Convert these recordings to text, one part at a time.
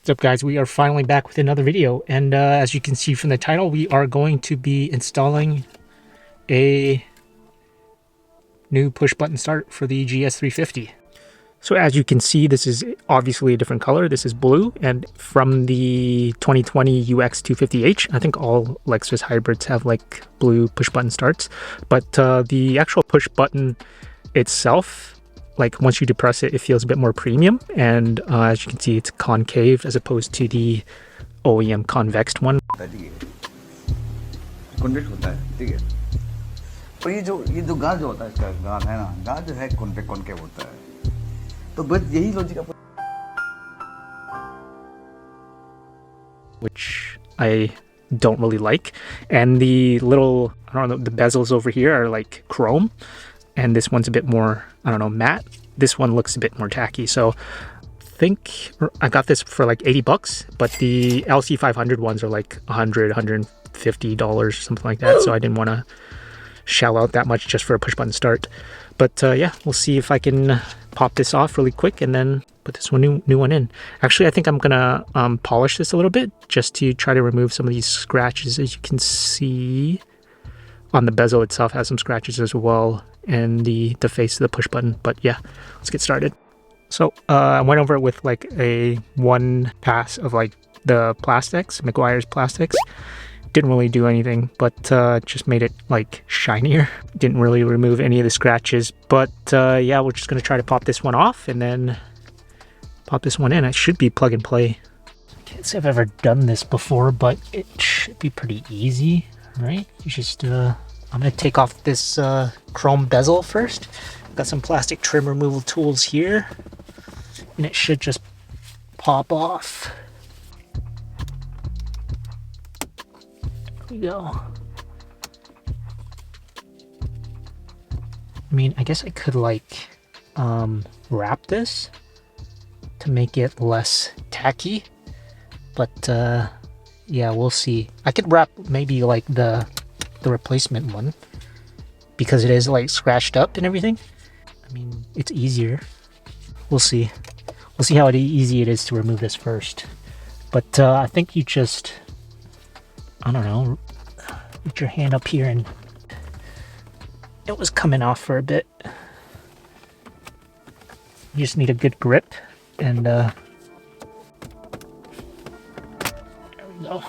What's up, guys? We are finally back with another video, and as you can see from the title, we are going to be installing a new push button start for the gs350. So as you can see, this is obviously a different color. This is blue, and from the 2020 UX250H, I think all Lexus hybrids have like blue push button starts, but the actual push button itself, like once you depress it, it feels a bit more premium, and as you can see, it's concave as opposed to the OEM convexed one. पर ये जो गाज होता है, इसका गाज है ना, गाज जो है कॉनकेव होता है, तो बस यही लॉजिक आप, which I don't really like, and the little, I don't know, the bezels over here are like chrome, and this one's a bit more, I don't know, matte. This one looks a bit more tacky, so I think I got this for like 80 bucks, but the LC500 ones are like $100, $150, something like that, so I didn't want to shell out that much just for a push button start. But yeah, we'll see if I can pop this off really quick and then put this new one in. Actually, I think I'm gonna polish this a little bit just to try to remove some of these scratches. As you can see, on the bezel itself has some scratches as well, and the face of the push button. But yeah, let's get started. So I went over it with like a one pass of like the plastics, McGuire's plastics. Didn't really do anything, but just made it like shinier. Didn't really remove any of the scratches, but yeah, we're just gonna try to pop this one off and then pop this one in. It should be plug and play. Can't say I've ever done this before, but it should be pretty easy, right? You just I'm gonna take off this chrome bezel first. Got some plastic trim removal tools here, and it should just pop off. There we go. I mean, I guess I could like wrap this to make it less tacky, but yeah, we'll see. I could wrap maybe like the replacement one because it is like scratched up and everything. I mean, it's easier. We'll see. We'll see how easy it is to remove this first. But I think you just, I don't know, put your hand up here, and it was coming off for a bit. You just need a good grip, and there we go.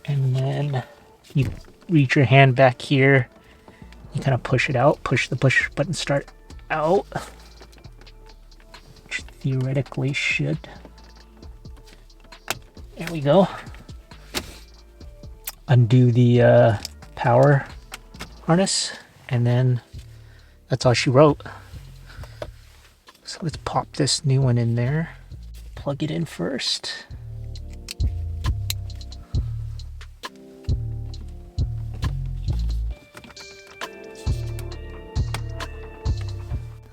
And then you reach your hand back here, you kind of push it out, push the push button start out, which theoretically should. There we go. Undo the power harness, and then that's all she wrote. So let's pop this new one in there. Plug it in first.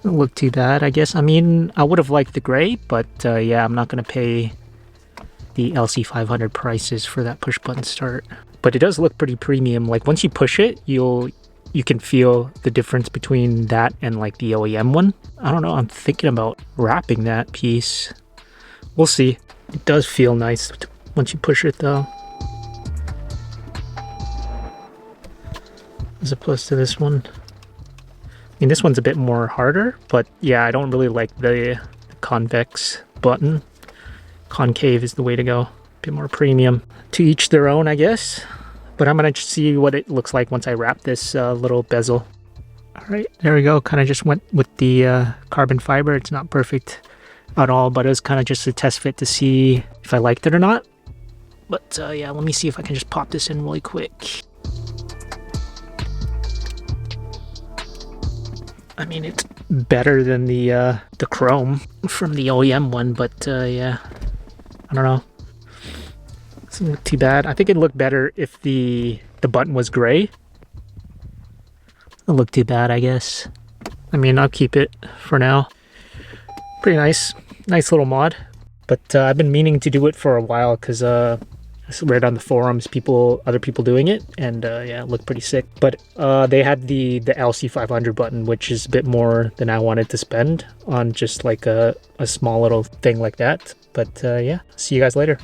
Doesn't look too bad, I guess. I mean, I would have liked the gray, but yeah, I'm not gonna pay the LC500 prices for that push button start. But it does look pretty premium. Like once you push it, you can feel the difference between that and like the OEM one. I don't know, I'm thinking about wrapping that piece. We'll see. It does feel nice once you push it though, as opposed to this one. I mean, this one's a bit more harder, but yeah, I don't really like the convex button. Concave is the way to go. A bit more premium. To each their own, I guess. But I'm gonna see what it looks like once I wrap this little bezel. All right, there we go. Kind of just went with the carbon fiber. It's not perfect at all, but it was kind of just a test fit to see if I liked it or not. But yeah, let me see if I can just pop this in really quick. I mean, it's better than the chrome from the OEM one, but yeah, I don't know. Doesn't look too bad. I think it'd look better if the button was gray. Doesn't look too bad, I guess. I mean, I'll keep it for now. Pretty nice. Nice little mod. But I've been meaning to do it for a while because read on the forums other people doing it, and yeah, it looked pretty sick. But they had the LC500 button, which is a bit more than I wanted to spend on just like a small little thing like that. But yeah, see you guys later.